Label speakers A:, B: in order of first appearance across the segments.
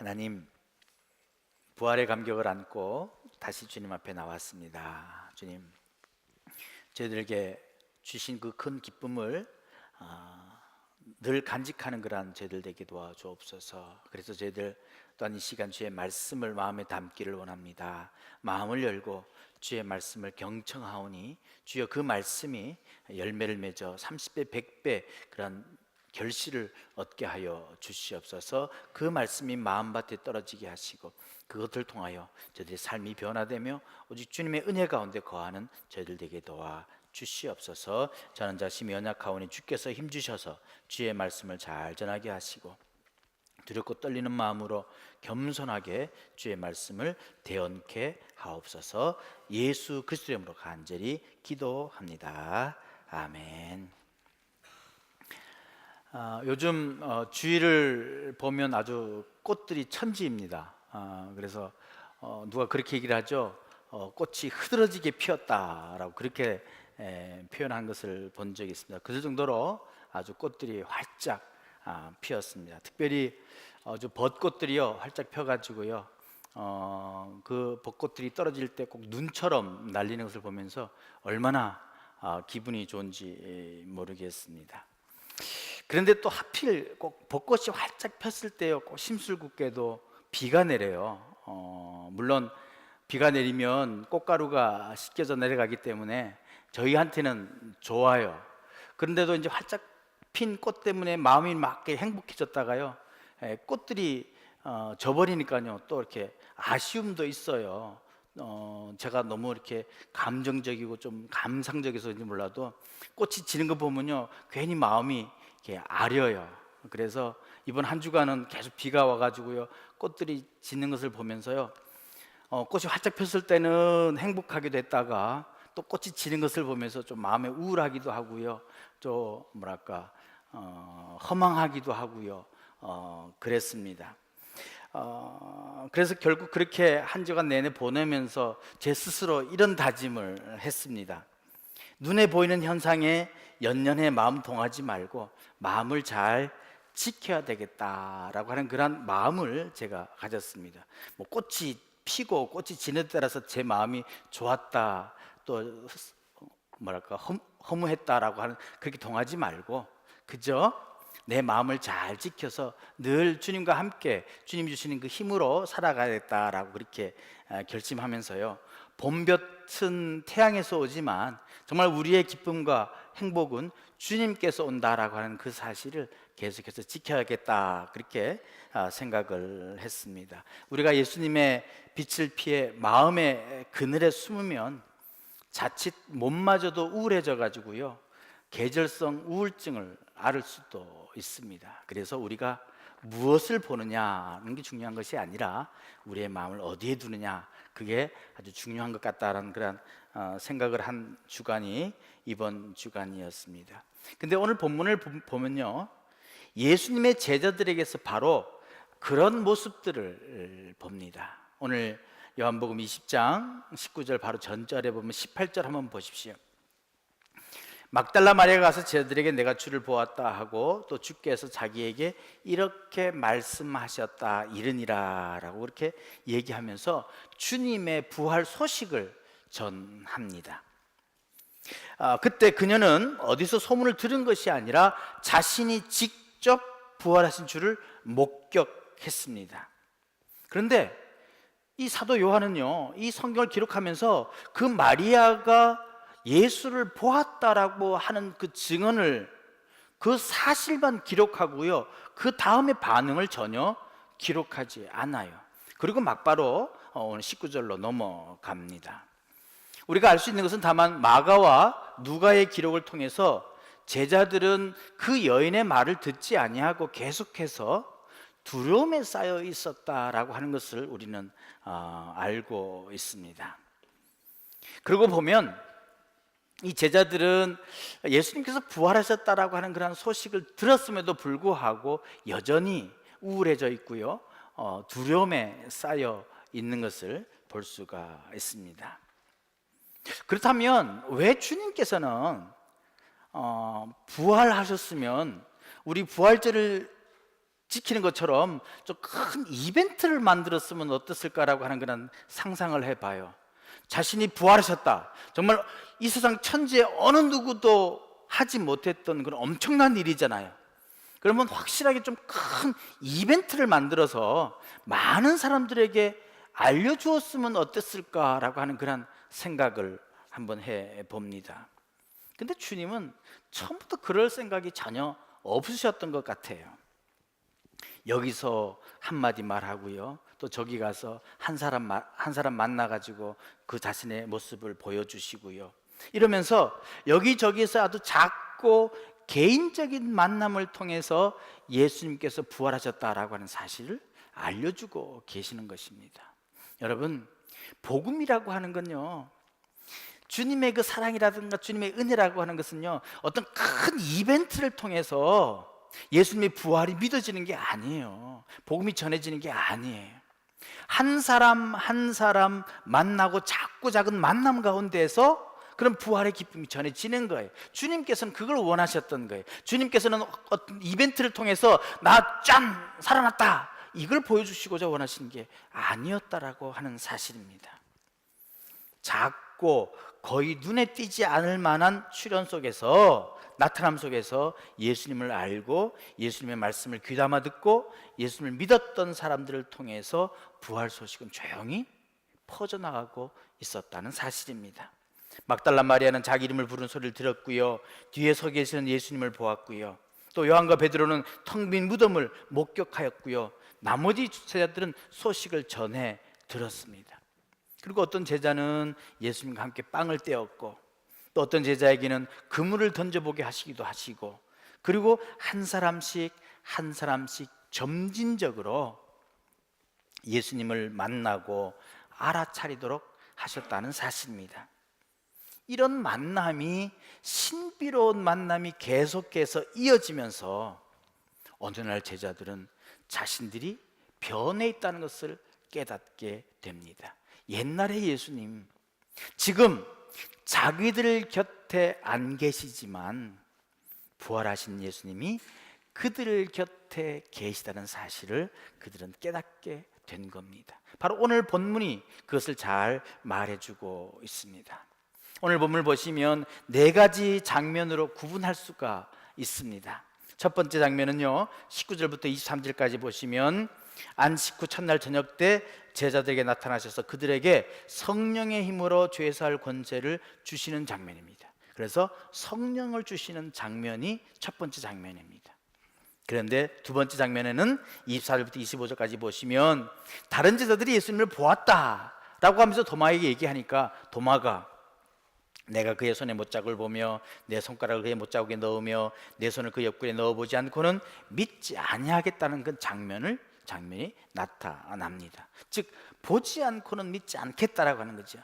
A: 하나님, 부활의 감격을 안고 다시 주님 앞에 나왔습니다. 주님, 저희들에게 주신 그 큰 기쁨을 늘 간직하는 그러한 저희들 되게 도와주옵소서. 그래서 저희들 또한 이 시간 주의 말씀을 마음에 담기를 원합니다. 마음을 열고 주의 말씀을 경청하오니 주여 그 말씀이 열매를 맺어 30배 100배 그런 결실을 얻게 하여 주시옵소서. 그 말씀이 마음밭에 떨어지게 하시고 그것을 통하여 저희들의 삶이 변화되며 오직 주님의 은혜 가운데 거하는 저희들 되게 도와 주시옵소서. 저는 자신이 연약하오니 주께서 힘주셔서 주의 말씀을 잘 전하게 하시고 두렵고 떨리는 마음으로 겸손하게 주의 말씀을 대언케 하옵소서. 예수 그리스도의 이름으로 간절히 기도합니다. 아멘. 요즘 주위를 보면 아주 꽃들이 천지입니다. 그래서 누가 그렇게 얘기를 하죠. 꽃이 흐드러지게 피었다라고 그렇게 표현한 것을 본 적이 있습니다. 그 정도로 아주 꽃들이 활짝 피었습니다. 특별히 벚꽃들이요 활짝 펴가지고요 그 벚꽃들이 떨어질 때 꼭 눈처럼 날리는 것을 보면서 얼마나 기분이 좋은지 모르겠습니다. 그런데 또 하필 꼭 벚꽃이 활짝 폈을 때요 꼭 심술궂게도 비가 내려요. 물론 비가 내리면 꽃가루가 씻겨져 내려가기 때문에 저희한테는 좋아요. 그런데도 이제 활짝 핀 꽃 때문에 마음이 막 행복해졌다가요 꽃들이 져버리니까요 또 이렇게 아쉬움도 있어요. 제가 너무 이렇게 감정적이고 좀 감상적이어서인지 몰라도 꽃이 지는 거 보면요 괜히 마음이 이렇게 아려요. 그래서 이번 한 주간은 계속 비가 와가지고요 꽃들이 지는 것을 보면서요 꽃이 활짝 폈을 때는 행복하기도 했다가 또 꽃이 지는 것을 보면서 좀 마음에 우울하기도 하고요 좀 뭐랄까 허망하기도 하고요 그랬습니다. 그래서 결국 그렇게 한 주간 내내 보내면서 제 스스로 이런 다짐을 했습니다. 눈에 보이는 현상에 연연해 마음 동하지 말고 마음을 잘 지켜야 되겠다라고 하는 그런 마음을 제가 가졌습니다. 뭐 꽃이 피고 꽃이 지는 데 따라서 제 마음이 좋았다 또 뭐랄까 허무했다라고 하는 그렇게 동하지 말고 그저 내 마음을 잘 지켜서 늘 주님과 함께 주님 주시는 그 힘으로 살아가야겠다라고 그렇게 결심하면서요 봄볕은 태양에서 오지만 정말 우리의 기쁨과 행복은 주님께서 온다라고 하는 그 사실을 계속해서 지켜야겠다 그렇게 생각을 했습니다. 우리가 예수님의 빛을 피해 마음의 그늘에 숨으면 자칫 몸마저도 우울해져 가지고요 계절성 우울증을 앓을 수도 있습니다. 그래서 우리가 무엇을 보느냐는 게 중요한 것이 아니라 우리의 마음을 어디에 두느냐 그게 아주 중요한 것 같다라는 그런 생각을 한 주간이 이번 주간이었습니다. 근데 오늘 본문을 보면요 예수님의 제자들에게서 바로 그런 모습들을 봅니다. 오늘 요한복음 20장 19절 바로 전절에 보면 18절 한번 보십시오. 막달라 마리아가 가서 제자들에게 내가 주를 보았다 하고 또 주께서 자기에게 이렇게 말씀하셨다 이르니라 라고 그렇게 얘기하면서 주님의 부활 소식을 전합니다. 그때 그녀는 어디서 소문을 들은 것이 아니라 자신이 직접 부활하신 주를 목격했습니다. 그런데 이 사도 요한은요 이 성경을 기록하면서 그 마리아가 예수를 보았다라고 하는 그 증언을 그 사실만 기록하고요 그 다음에 반응을 전혀 기록하지 않아요. 그리고 막바로 오늘 19절로 넘어갑니다. 우리가 알 수 있는 것은 다만 마가와 누가의 기록을 통해서 제자들은 그 여인의 말을 듣지 아니하고 계속해서 두려움에 쌓여 있었다라고 하는 것을 우리는 알고 있습니다. 그러고 보면 이 제자들은 예수님께서 부활하셨다라고 하는 그런 소식을 들었음에도 불구하고 여전히 우울해져 있고요 두려움에 쌓여 있는 것을 볼 수가 있습니다. 그렇다면 왜 주님께서는 부활하셨으면 우리 부활절을 지키는 것처럼 좀 큰 이벤트를 만들었으면 어땠을까라고 하는 그런 상상을 해봐요. 자신이 부활하셨다. 정말 이 세상 천지에 어느 누구도 하지 못했던 그런 엄청난 일이잖아요. 그러면 확실하게 좀 큰 이벤트를 만들어서 많은 사람들에게 알려주었으면 어땠을까라고 하는 그런 생각을 한번 해봅니다. 근데 주님은 처음부터 그럴 생각이 전혀 없으셨던 것 같아요. 여기서 한마디 말하고요, 또 저기 가서 한 사람 만나가지고 그 자신의 모습을 보여주시고요, 이러면서 여기저기서 아주 작고 개인적인 만남을 통해서 예수님께서 부활하셨다라고 하는 사실을 알려주고 계시는 것입니다. 여러분, 복음이라고 하는 건요, 주님의 그 사랑이라든가 주님의 은혜라고 하는 것은요, 어떤 큰 이벤트를 통해서 예수님의 부활이 믿어지는 게 아니에요. 복음이 전해지는 게 아니에요. 한 사람 한 사람 만나고 작고 작은 만남 가운데에서 그런 부활의 기쁨이 전해지는 거예요. 주님께서는 그걸 원하셨던 거예요. 주님께서는 어떤 이벤트를 통해서 나 짠! 살아났다! 이걸 보여주시고자 원하시는 게 아니었다라고 하는 사실입니다. 작고 거의 눈에 띄지 않을 만한 출현 속에서, 나타남 속에서 예수님을 알고 예수님의 말씀을 귀담아 듣고 예수님을 믿었던 사람들을 통해서 부활 소식은 조용히 퍼져나가고 있었다는 사실입니다. 막달라 마리아는 자기 이름을 부르는 소리를 들었고요, 뒤에 서 계시는 예수님을 보았고요, 또 요한과 베드로는 텅 빈 무덤을 목격하였고요, 나머지 제자들은 소식을 전해 들었습니다. 그리고 어떤 제자는 예수님과 함께 빵을 떼었고, 또 어떤 제자에게는 그물을 던져보게 하시기도 하시고, 그리고 한 사람씩 한 사람씩 점진적으로 예수님을 만나고 알아차리도록 하셨다는 사실입니다. 이런 만남이, 신비로운 만남이 계속해서 이어지면서 어느 날 제자들은 자신들이 변해 있다는 것을 깨닫게 됩니다. 옛날의 예수님, 지금 자기들 곁에 안 계시지만 부활하신 예수님이 그들 곁에 계시다는 사실을 그들은 깨닫게 된 겁니다. 바로 오늘 본문이 그것을 잘 말해주고 있습니다. 오늘 본문을 보시면 네 가지 장면으로 구분할 수가 있습니다. 첫 번째 장면은요, 19절부터 23절까지 보시면 안식 후 첫날 저녁 때 제자들에게 나타나셔서 그들에게 성령의 힘으로 죄사할 권세를 주시는 장면입니다. 그래서 성령을 주시는 장면이 첫 번째 장면입니다. 그런데 두 번째 장면에는 24절부터 25절까지 보시면 다른 제자들이 예수님을 보았다라고 하면서 도마에게 얘기하니까 도마가 내가 그의 손에 못자국을 보며 내 손가락을 그의 못자국에 넣으며 내 손을 그 옆구리에 넣어보지 않고는 믿지 아니하겠다는 그 장면이 나타납니다. 즉 보지 않고는 믿지 않겠다라고 하는 거죠.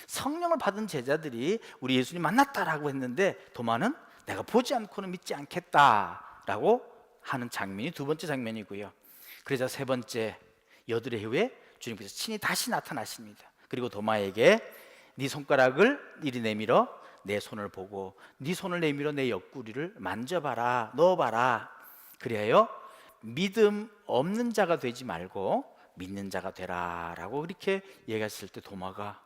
A: 성령을 받은 제자들이 우리 예수님 만났다라고 했는데 도마는 내가 보지 않고는 믿지 않겠다라고 하는 장면이 두 번째 장면이고요. 그러자 세 번째, 여드레 후에 주님께서 친히 다시 나타나십니다. 그리고 도마에게 네 손가락을 이리 내밀어 내 손을 보고 네 손을 내밀어 내 옆구리를 만져봐라, 넣어봐라. 그래야 믿음 없는 자가 되지 말고 믿는 자가 되라 라고 그렇게 얘기했을 때 도마가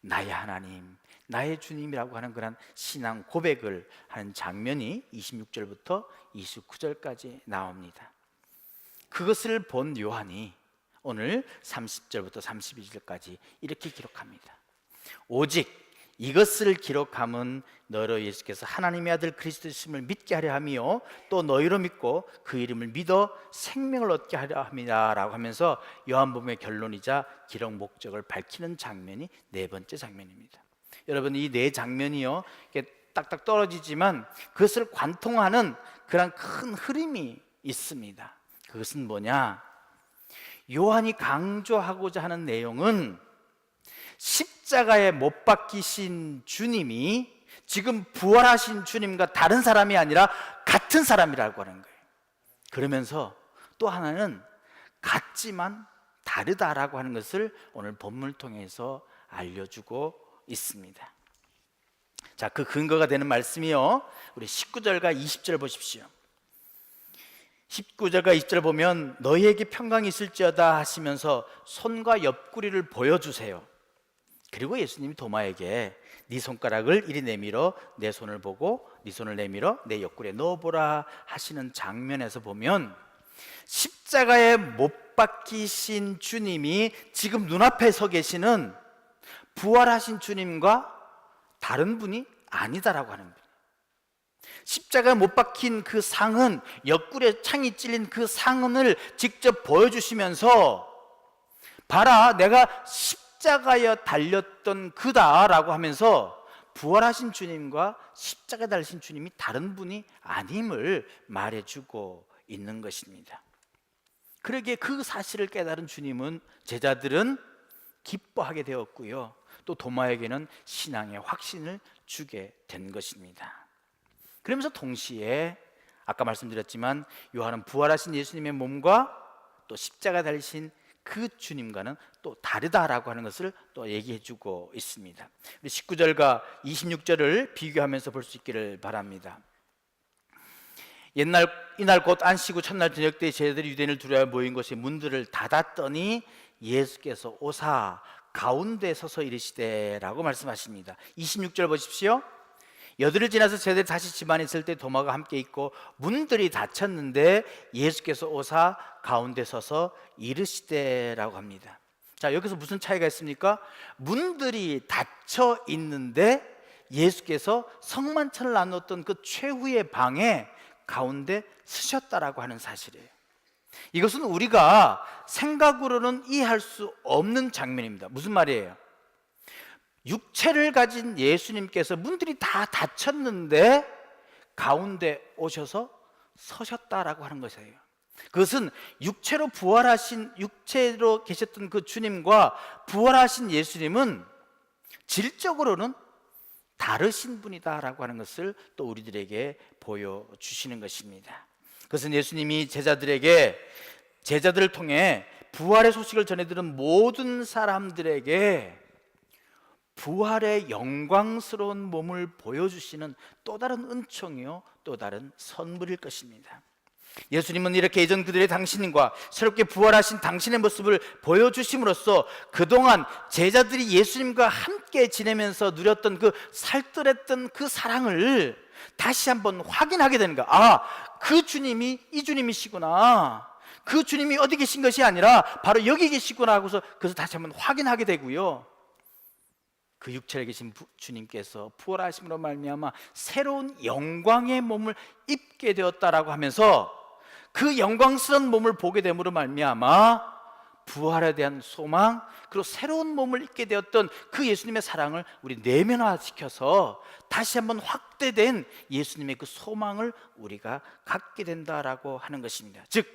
A: 나의 하나님, 나의 주님이라고 하는 그런 신앙 고백을 하는 장면이 26절부터 29절까지 나옵니다. 그것을 본 요한이 오늘 30절부터 32절까지 이렇게 기록합니다. 오직 이것을 기록함은 너로 예수께서 하나님의 아들 그리스도이심을 믿게 하려 함이요 또 너희로 믿고 그 이름을 믿어 생명을 얻게 하려 함이라 라고 하면서 요한복음의 결론이자 기록 목적을 밝히는 장면이 네 번째 장면입니다. 여러분, 이 네 장면이요 이렇게 딱딱 떨어지지만 그것을 관통하는 그런 큰 흐름이 있습니다. 그것은 뭐냐? 요한이 강조하고자 하는 내용은 십자가에 못 박히신 주님이 지금 부활하신 주님과 다른 사람이 아니라 같은 사람이라고 하는 거예요. 그러면서 또 하나는 같지만 다르다라고 하는 것을 오늘 본문을 통해서 알려주고 있습니다. 자, 그 근거가 되는 말씀이요, 우리 19절과 20절 보십시오. 19절과 20절 보면 너희에게 평강이 있을지어다 하시면서 손과 옆구리를 보여주세요. 그리고 예수님이 도마에게 네 손가락을 이리 내밀어 내 손을 보고 네 손을 내밀어 내 옆구리에 넣어보라 하시는 장면에서 보면 십자가에 못 박히신 주님이 지금 눈앞에 서 계시는 부활하신 주님과 다른 분이 아니다라고 하는 거예요. 십자가에 못 박힌 그 상흔, 옆구리에 창이 찔린 그 상흔을 직접 보여주시면서 봐라, 내가 십자가에 달렸던 그다라고 하면서 부활하신 주님과 십자가에 달리신 주님이 다른 분이 아님을 말해주고 있는 것입니다. 그러기에 그 사실을 깨달은 주님은, 제자들은 기뻐하게 되었고요, 또 도마에게는 신앙의 확신을 주게 된 것입니다. 그러면서 동시에 아까 말씀드렸지만 요한은 부활하신 예수님의 몸과 또 십자가에 달리신 그 주님과는 또 다르다라고 하는 것을 또 얘기해 주고 있습니다. 19절과 26절을 비교하면서 볼 수 있기를 바랍니다. 이날 곧 안식 후 첫날 저녁 때 제자들이 유대인을 두려워 모인 곳에 문들을 닫았더니 예수께서 오사 가운데 서서 이르시되 라고 말씀하십니다. 26절 보십시오. 여드를 지나서 제자들이 다시 집안에 있을 때 도마가 함께 있고 문들이 닫혔는데 예수께서 오사 가운데 서서 이르시되 라고 합니다. 자, 여기서 무슨 차이가 있습니까? 문들이 닫혀 있는데 예수께서 성만찬을 나눴던 그 최후의 방에 가운데 서셨다라고 하는 사실이에요. 이것은 우리가 생각으로는 이해할 수 없는 장면입니다. 무슨 말이에요? 육체를 가진 예수님께서 문들이 다 닫혔는데 가운데 오셔서 서셨다라고 하는 것이에요. 그것은 육체로 계셨던 그 주님과 부활하신 예수님은 질적으로는 다르신 분이다라고 하는 것을 또 우리들에게 보여주시는 것입니다. 그것은 예수님이 제자들을 통해 부활의 소식을 전해들은 모든 사람들에게 부활의 영광스러운 몸을 보여주시는 또 다른 은총이요, 또 다른 선물일 것입니다. 예수님은 이렇게 예전 그들의 당신과 새롭게 부활하신 당신의 모습을 보여주심으로써 그동안 제자들이 예수님과 함께 지내면서 누렸던 그 살뜰했던 그 사랑을 다시 한번 확인하게 되는 거야. 아, 그 주님이 이 주님이시구나, 그 주님이 어디 계신 것이 아니라 바로 여기 계시구나 하고서 그래서 다시 한번 확인하게 되고요, 그 육체에 계신 주님께서 부활하심으로 말미암아 새로운 영광의 몸을 입게 되었다라고 하면서 그 영광스러운 몸을 보게 됨으로 말미암아 부활에 대한 소망, 그리고 새로운 몸을 입게 되었던 그 예수님의 사랑을 우리 내면화시켜서 다시 한번 확대된 예수님의 그 소망을 우리가 갖게 된다라고 하는 것입니다. 즉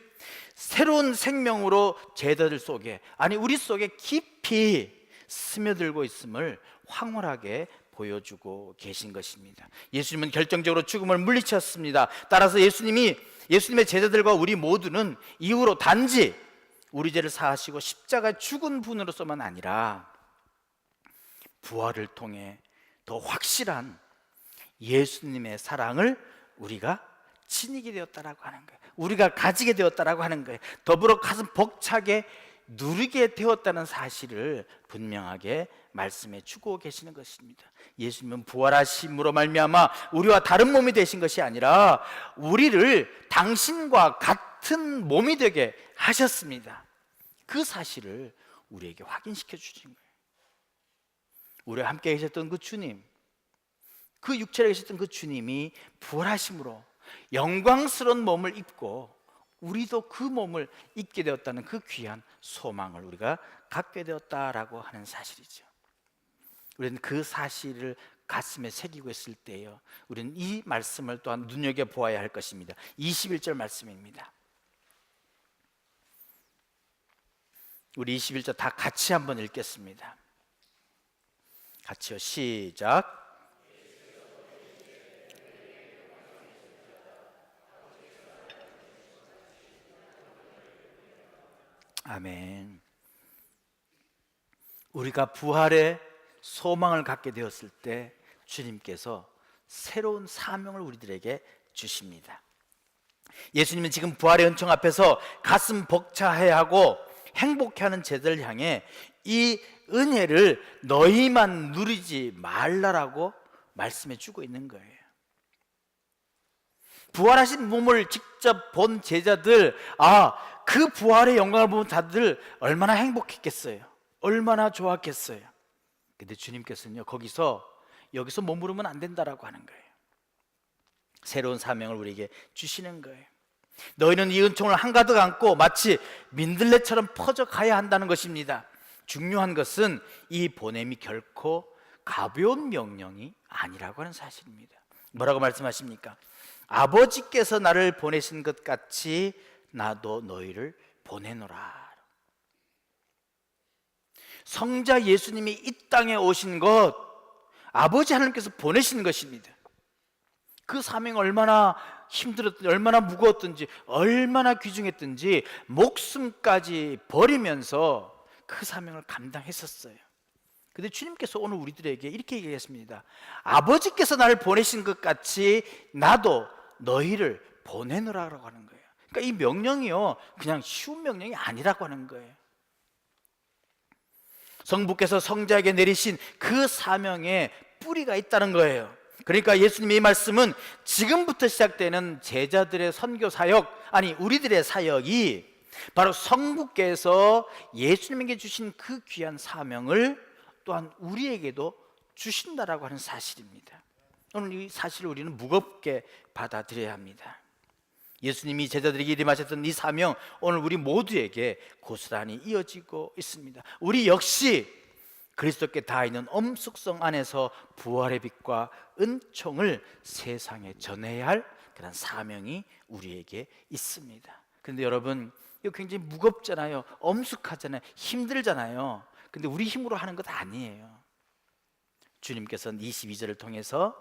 A: 새로운 생명으로 제자들 속에, 아니 우리 속에 깊이 스며들고 있음을 황홀하게 보여주고 계신 것입니다. 예수님은 결정적으로 죽음을 물리쳤습니다. 따라서 예수님의 제자들과 우리 모두는 이후로 단지 우리 죄를 사하시고 십자가에 죽은 분으로서만 아니라 부활을 통해 더 확실한 예수님의 사랑을 우리가 지니게 되었다라고 하는 거예요. 우리가 가지게 되었다라고 하는 거예요. 더불어 가슴 벅차게 누리게 되었다는 사실을 분명하게 말씀해 주고 계시는 것입니다. 예수님은 부활하심으로 말미암아 우리와 다른 몸이 되신 것이 아니라 우리를 당신과 같은 몸이 되게 하셨습니다. 그 사실을 우리에게 확인시켜 주신 거예요. 우리와 함께 계셨던 그 주님, 그 육체에 계셨던 그 주님이 부활하심으로 영광스러운 몸을 입고 우리도 그 몸을 입게 되었다는 그 귀한 소망을 우리가 갖게 되었다라고 하는 사실이죠. 우리는 그 사실을 가슴에 새기고 있을 때요, 우리는 이 말씀을 또한 눈여겨보아야 할 것입니다. 21절 말씀입니다. 우리 21절 다 같이 한번 읽겠습니다. 같이요, 시작. 아멘. 우리가 부활의 소망을 갖게 되었을 때 주님께서 새로운 사명을 우리들에게 주십니다. 예수님은 지금 부활의 은총 앞에서 가슴 벅차해하고 행복해하는 제자를 향해 이 은혜를 너희만 누리지 말라라고 말씀해 주고 있는 거예요. 부활하신 몸을 직접 본 제자들, 그 부활의 영광을 보면 다들 얼마나 행복했겠어요. 얼마나 좋았겠어요. 근데 주님께서는요, 여기서 머무르면 안 된다라고 하는 거예요. 새로운 사명을 우리에게 주시는 거예요. 너희는 이 은총을 한가득 안고 마치 민들레처럼 퍼져 가야 한다는 것입니다. 중요한 것은 이 보냄이 결코 가벼운 명령이 아니라고 하는 사실입니다. 뭐라고 말씀하십니까? 아버지께서 나를 보내신 것 같이 나도 너희를 보내노라. 성자 예수님이 이 땅에 오신 것, 아버지 하나님께서 보내신 것입니다. 그 사명이 얼마나 힘들었든지, 얼마나 무거웠든지, 얼마나 귀중했든지 목숨까지 버리면서 그 사명을 감당했었어요. 근데 주님께서 오늘 우리들에게 이렇게 얘기했습니다. 아버지께서 나를 보내신 것 같이 나도 너희를 보내노라고 하는 거예요. 그러니까 이 명령이요, 그냥 쉬운 명령이 아니라고 하는 거예요. 성부께서 성자에게 내리신 그 사명에 뿌리가 있다는 거예요. 그러니까 예수님의 이 말씀은 지금부터 시작되는 제자들의 선교 사역, 우리들의 사역이 바로 성부께서 예수님에게 주신 그 귀한 사명을 또한 우리에게도 주신다라고 하는 사실입니다. 오늘 이 사실을 우리는 무겁게 받아들여야 합니다. 예수님이 제자들에게 이름하셨던 이 사명, 오늘 우리 모두에게 고스란히 이어지고 있습니다. 우리 역시 그리스도께 닿아 있는 엄숙성 안에서 부활의 빛과 은총을 세상에 전해야 할 그런 사명이 우리에게 있습니다. 그런데 여러분, 이거 굉장히 무겁잖아요. 엄숙하잖아요. 힘들잖아요. 근데 우리 힘으로 하는 것 아니에요. 주님께서는 22절을 통해서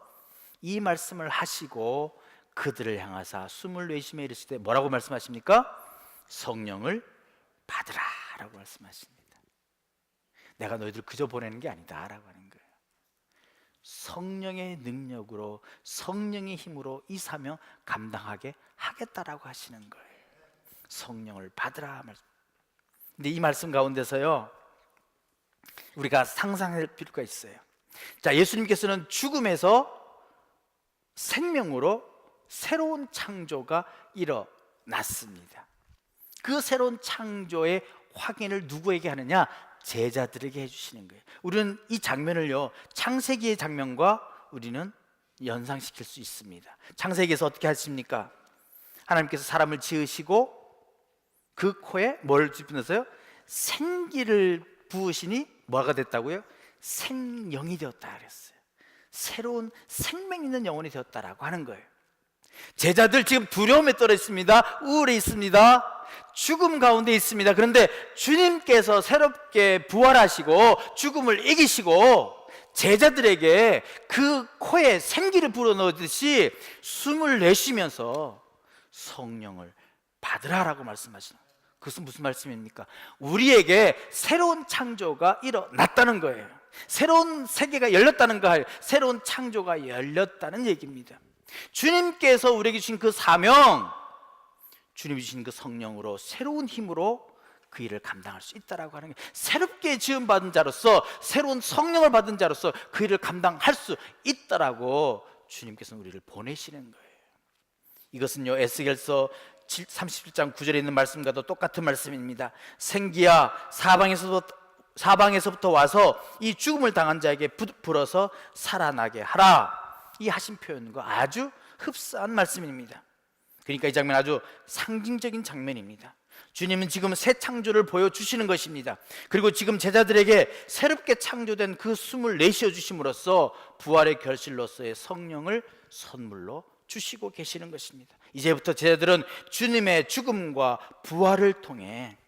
A: 이 말씀을 하시고 그들을 향하사 숨을 내쉬며 이르시되 뭐라고 말씀하십니까? 성령을 받으라 라고 말씀하십니다. 내가 너희들 그저 보내는 게 아니다 라고 하는 거예요. 성령의 능력으로, 성령의 힘으로 이 사명 감당하게 하겠다라고 하시는 거예요. 성령을 받으라 말씀. 근데 이 말씀 가운데서요, 우리가 상상할 필요가 있어요. 자, 예수님께서는 죽음에서 생명으로 새로운 창조가 일어났습니다. 그 새로운 창조의 확인을 누구에게 하느냐? 제자들에게 해주시는 거예요. 우리는 이 장면을요, 창세기의 장면과 우리는 연상시킬 수 있습니다. 창세기에서 어떻게 하십니까? 하나님께서 사람을 지으시고 그 코에 뭘 집어넣으세요? 생기를 부으시니 뭐가 됐다고요? 생명이 되었다 그랬어요. 새로운 생명 있는 영혼이 되었다라고 하는 거예요. 제자들 지금 두려움에 떨어 있습니다. 우울해 있습니다. 죽음 가운데 있습니다. 그런데 주님께서 새롭게 부활하시고 죽음을 이기시고 제자들에게 그 코에 생기를 불어넣듯이 숨을 내쉬면서 성령을 받으라라고 말씀하시는 거예요. 그것은 무슨 말씀입니까? 우리에게 새로운 창조가 일어났다는 거예요. 새로운 세계가 열렸다는 거예요. 새로운 창조가 열렸다는 얘기입니다. 주님께서 우리에게 주신 그 사명, 주님이 주신 그 성령으로 새로운 힘으로 그 일을 감당할 수 있다라고 하는 게, 새롭게 지음받은 자로서, 새로운 성령을 받은 자로서 그 일을 감당할 수 있다라고 주님께서는 우리를 보내시는 거예요. 이것은요, 에스겔서 37장 9절에 있는 말씀과도 똑같은 말씀입니다. 생기야 사방에서부터 와서 이 죽음을 당한 자에게 불어서 살아나게 하라, 이 하신 표현과 아주 흡사한 말씀입니다. 그러니까 이 장면 아주 상징적인 장면입니다. 주님은 지금 새 창조를 보여주시는 것입니다. 그리고 지금 제자들에게 새롭게 창조된 그 숨을 내쉬어 주심으로써 부활의 결실로서의 성령을 선물로 주시고 계시는 것입니다. 이제부터 제자들은 주님의 죽음과 부활을 통해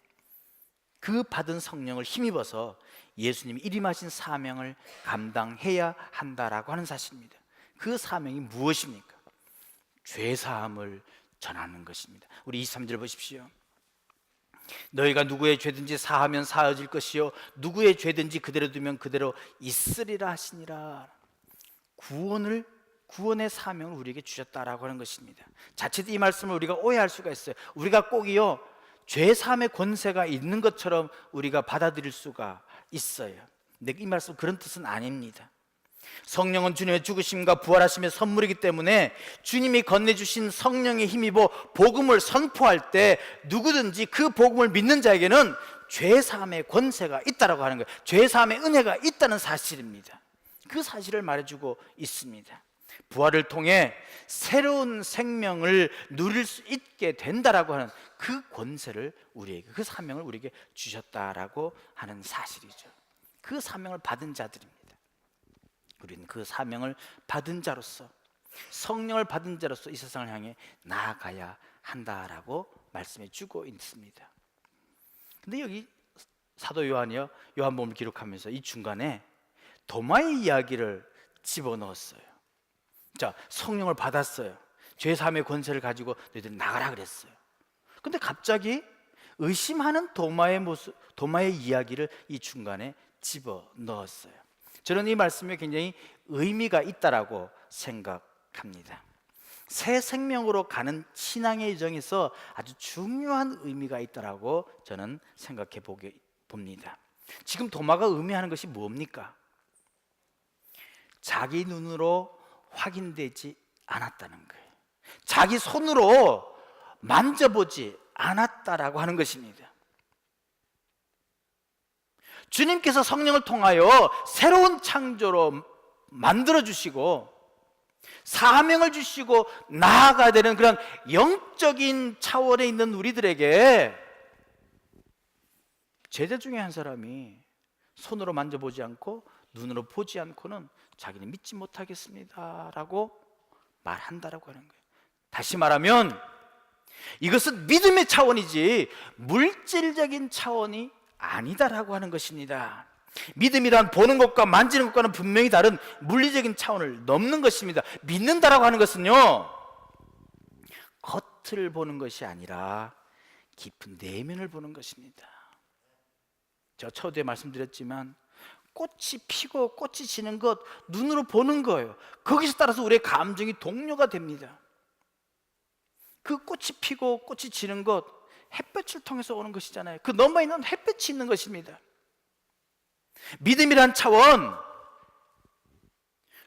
A: 그 받은 성령을 힘입어서 예수님이 일임하신 사명을 감당해야 한다라고 하는 사실입니다. 그 사명이 무엇입니까? 죄사함을 전하는 것입니다. 우리 23절 보십시오. 너희가 누구의 죄든지 사하면 사해질 것이요 누구의 죄든지 그대로 두면 그대로 있으리라 하시니라. 구원의 사명을 우리에게 주셨다라고 하는 것입니다. 자칫 이 말씀을 우리가 오해할 수가 있어요. 우리가 꼭이요 죄 사함의 권세가 있는 것처럼 우리가 받아들일 수가 있어요. 근데 이 말씀 그런 뜻은 아닙니다. 성령은 주님의 죽으심과 부활하심의 선물이기 때문에 주님이 건네주신 성령의 힘입어 복음을 선포할 때 누구든지 그 복음을 믿는 자에게는 죄사함의 권세가 있다라고 하는 거예요. 죄사함의 은혜가 있다는 사실입니다. 그 사실을 말해주고 있습니다. 부활을 통해 새로운 생명을 누릴 수 있게 된다라고 하는 그 권세를 우리에게, 그 사명을 우리에게 주셨다라고 하는 사실이죠. 그 사명을 받은 자들입니다. 우리는 그 사명을 받은 자로서, 성령을 받은 자로서 이 세상을 향해 나아가야 한다라고 말씀해 주고 있습니다. 근데 여기 사도 요한이요, 요한복음을 기록하면서 이 중간에 도마의 이야기를 집어넣었어요. 자, 성령을 받았어요. 죄사함의 권세를 가지고 너희들 나가라 그랬어요. 근데 갑자기 의심하는 도마의 모습, 도마의 이야기를 이 중간에 집어넣었어요. 저는 이 말씀에 굉장히 의미가 있다라고 생각합니다. 새 생명으로 가는 신앙의 여정에서 아주 중요한 의미가 있다라고 저는 생각해 봅니다. 지금 도마가 의미하는 것이 뭡니까? 자기 눈으로 확인되지 않았다는 거예요. 자기 손으로 만져보지 않았다라고 하는 것입니다. 주님께서 성령을 통하여 새로운 창조로 만들어주시고 사명을 주시고 나아가야 되는 그런 영적인 차원에 있는 우리들에게 제자 중에 한 사람이 손으로 만져보지 않고 눈으로 보지 않고는 자기는 믿지 못하겠습니다 라고 말한다라고 하는 거예요. 다시 말하면 이것은 믿음의 차원이지 물질적인 차원이 아니다라고 하는 것입니다. 믿음이란 보는 것과 만지는 것과는 분명히 다른 물리적인 차원을 넘는 것입니다. 믿는다라고 하는 것은요, 겉을 보는 것이 아니라 깊은 내면을 보는 것입니다. 제가 처음에 말씀드렸지만 꽃이 피고 꽃이 지는 것 눈으로 보는 거예요. 거기서 따라서 우리의 감정이 동료가 됩니다. 그 꽃이 피고 꽃이 지는 것 햇볕을 통해서 오는 것이잖아요. 그 너머에는 햇볕이 있는 것입니다. 믿음이란 차원,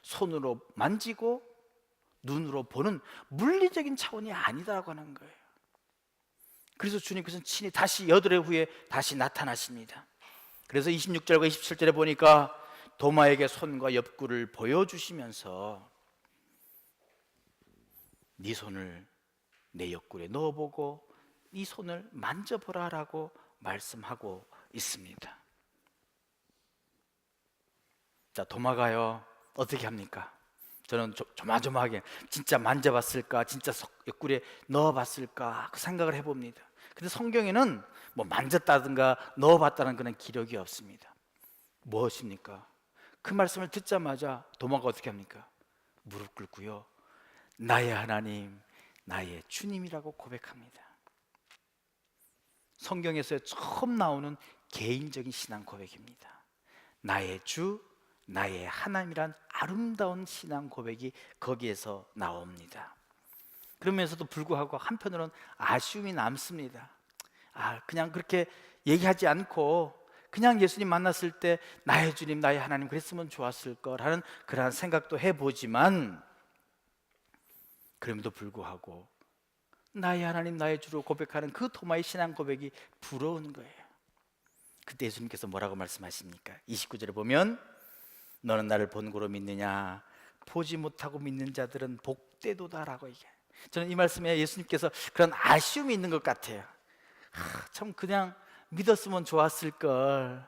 A: 손으로 만지고 눈으로 보는 물리적인 차원이 아니다라고 하는 거예요. 그래서 주님께서는 친히 다시 8해 후에 다시 나타나십니다. 그래서 26절과 27절에 보니까 도마에게 손과 옆구를 보여주시면서 네 손을 내 옆구리에 넣어보고 네 손을 만져보라라고 말씀하고 있습니다. 자, 도마가요 어떻게 합니까? 저는 조마조마하게 진짜 만져봤을까, 진짜 옆구리에 넣어봤을까 그 생각을 해봅니다. 근데 성경에는 뭐 만졌다든가 넣어봤다는 그런 기록이 없습니다. 무엇입니까? 그 말씀을 듣자마자 도마가 어떻게 합니까? 무릎 꿇고요, 나의 하나님, 나의 주님이라고 고백합니다. 성경에서 처음 나오는 개인적인 신앙 고백입니다. 나의 주, 나의 하나님이란 아름다운 신앙 고백이 거기에서 나옵니다. 그러면서도 불구하고 한편으로는 아쉬움이 남습니다. 그냥 그렇게 얘기하지 않고 그냥 예수님 만났을 때 나의 주님, 나의 하나님 그랬으면 좋았을 거라는 그러한 생각도 해보지만, 그럼에도 불구하고 나의 하나님, 나의 주로 고백하는 그 도마의 신앙 고백이 부러운 거예요. 그때 예수님께서 뭐라고 말씀하십니까? 29절에 보면 너는 나를 본고로 믿느냐? 보지 못하고 믿는 자들은 복되도다라고 얘기해요. 저는 이 말씀에 예수님께서 그런 아쉬움이 있는 것 같아요. 참 그냥 믿었으면 좋았을 걸,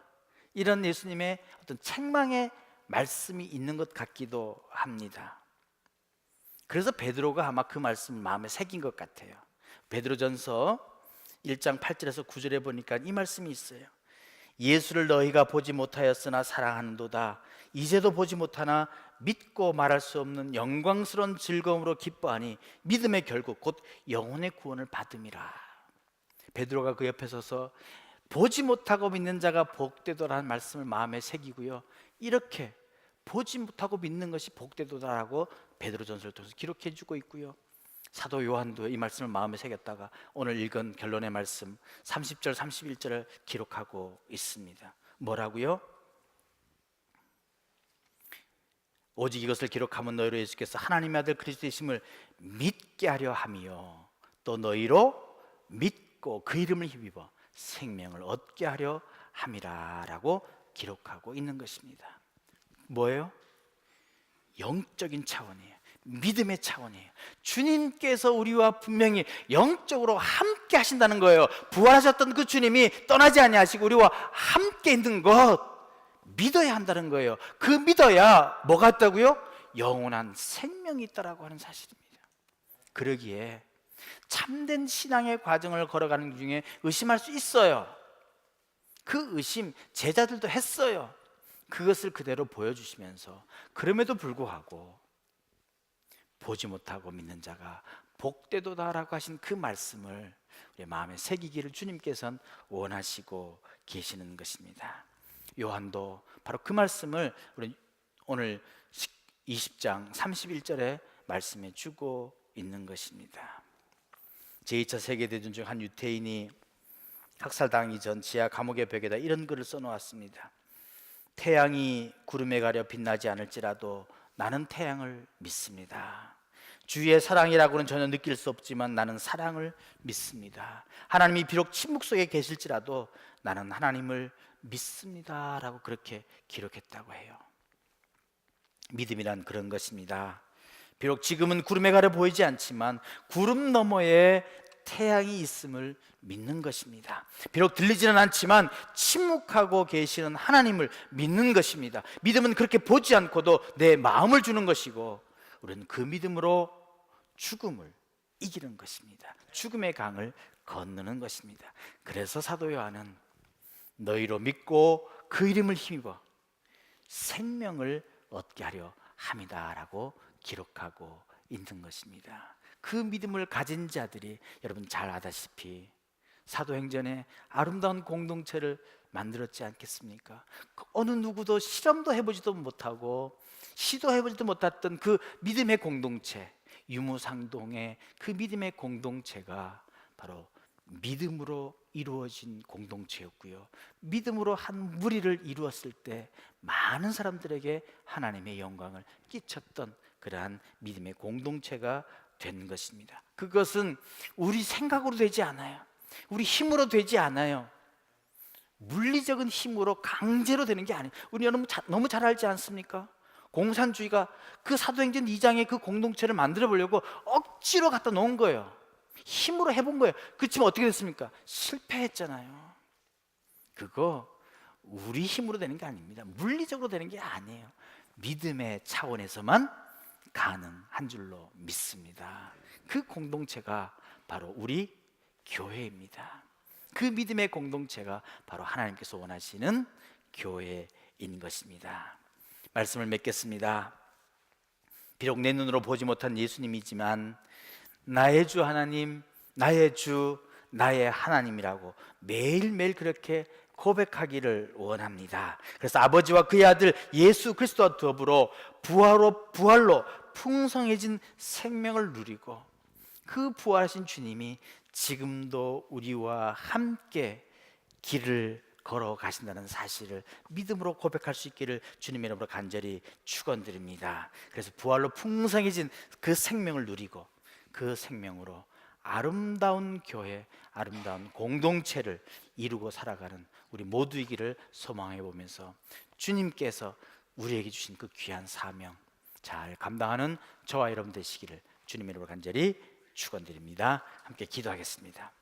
A: 이런 예수님의 어떤 책망의 말씀이 있는 것 같기도 합니다. 그래서 베드로가 아마 그 말씀을 마음에 새긴 것 같아요. 베드로전서 1장 8절에서 9절에 보니까 이 말씀이 있어요. 예수를 너희가 보지 못하였으나 사랑하는도다. 이제도 보지 못하나 믿고 말할 수 없는 영광스러운 즐거움으로 기뻐하니 믿음의 결국 곧 영혼의 구원을 받음이라. 베드로가 그 옆에 서서 보지 못하고 믿는 자가 복되도라는 말씀을 마음에 새기고요, 이렇게 보지 못하고 믿는 것이 복되도다라고 베드로전서를 통해서 기록해 주고 있고요. 사도 요한도 이 말씀을 마음에 새겼다가 오늘 읽은 결론의 말씀 30절 31절을 기록하고 있습니다. 뭐라고요? 오직 이것을 기록하면 너희로 예수께서 하나님의 아들 그리스도이심을 믿게 하려 함이요 또 너희로 믿고 그 이름을 힘입어 생명을 얻게 하려 함이라 라고 기록하고 있는 것입니다. 뭐예요? 영적인 차원이에요. 믿음의 차원이에요. 주님께서 우리와 분명히 영적으로 함께 하신다는 거예요. 부활하셨던 그 주님이 떠나지 아니하시고 우리와 함께 있는 것 믿어야 한다는 거예요. 그 믿어야 뭐가 있다고요? 영원한 생명이 있다라고 하는 사실입니다. 그러기에 참된 신앙의 과정을 걸어가는 중에 의심할 수 있어요. 그 의심 제자들도 했어요. 그것을 그대로 보여주시면서 그럼에도 불구하고 보지 못하고 믿는 자가 복되도다라고 하신 그 말씀을 우리 마음에 새기기를 주님께서는 원하시고 계시는 것입니다. 요한도 바로 그 말씀을 우리 오늘 20장 31절에 말씀해 주고 있는 것입니다. 제2차 세계대전 중 한 유태인이 학살당하기 전 지하 감옥의 벽에다 이런 글을 써놓았습니다. 태양이 구름에 가려 빛나지 않을지라도 나는 태양을 믿습니다. 주의 사랑이라고는 전혀 느낄 수 없지만 나는 사랑을 믿습니다. 하나님이 비록 침묵 속에 계실지라도 나는 하나님을 믿습니다 라고 그렇게 기록했다고 해요. 믿음이란 그런 것입니다. 비록 지금은 구름에 가려 보이지 않지만 구름 너머에 태양이 있음을 믿는 것입니다. 비록 들리지는 않지만 침묵하고 계시는 하나님을 믿는 것입니다. 믿음은 그렇게 보지 않고도 내 마음을 주는 것이고 우리는 그 믿음으로 죽음을 이기는 것입니다. 죽음의 강을 건너는 것입니다. 그래서 사도 요한은 너희로 믿고 그 이름을 힘입어 생명을 얻게 하려 함이다 라고 기록하고 있는 것입니다. 그 믿음을 가진 자들이 여러분 잘 아다시피 사도행전에 아름다운 공동체를 만들었지 않겠습니까? 어느 누구도 실험도 해보지도 못하고 시도해보지도 못했던 그 믿음의 공동체, 유무상동의 그 믿음의 공동체가 바로 믿음으로 이루어진 공동체였고요. 믿음으로 한 무리를 이루었을 때 많은 사람들에게 하나님의 영광을 끼쳤던 그러한 믿음의 공동체가 된 것입니다. 그것은 우리 생각으로 되지 않아요. 우리 힘으로 되지 않아요. 물리적인 힘으로 강제로 되는 게 아니에요. 우리 여러분 너무 잘 알지 않습니까? 공산주의가 그 사도행전 2장의 그 공동체를 만들어 보려고 억지로 갖다 놓은 거예요. 힘으로 해본 거예요. 그렇지만 어떻게 됐습니까? 실패했잖아요. 그거 우리 힘으로 되는 게 아닙니다. 물리적으로 되는 게 아니에요. 믿음의 차원에서만 가능한 줄로 믿습니다. 그 공동체가 바로 우리 교회입니다. 그 믿음의 공동체가 바로 하나님께서 원하시는 교회인 것입니다. 말씀을 맺겠습니다. 비록 내 눈으로 보지 못한 예수님이지만 나의 주 하나님, 나의 주, 나의 하나님이라고 매일매일 그렇게 고백하기를 원합니다. 그래서 아버지와 그의 아들 예수 그리스도와 더불어 부활로 풍성해진 생명을 누리고 그 부활하신 주님이 지금도 우리와 함께 길을 걸어 가신다는 사실을 믿음으로 고백할 수 있기를 주님의 이름으로 간절히 축원드립니다. 그래서 부활로 풍성해진 그 생명을 누리고 그 생명으로 아름다운 교회, 아름다운 공동체를 이루고 살아가는 우리 모두이기를 소망해 보면서 주님께서 우리에게 주신 그 귀한 사명 잘 감당하는 저와 여러분 되시기를 주님의 이름으로 간절히 축원드립니다. 함께 기도하겠습니다.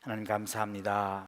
A: 하나님 감사합니다.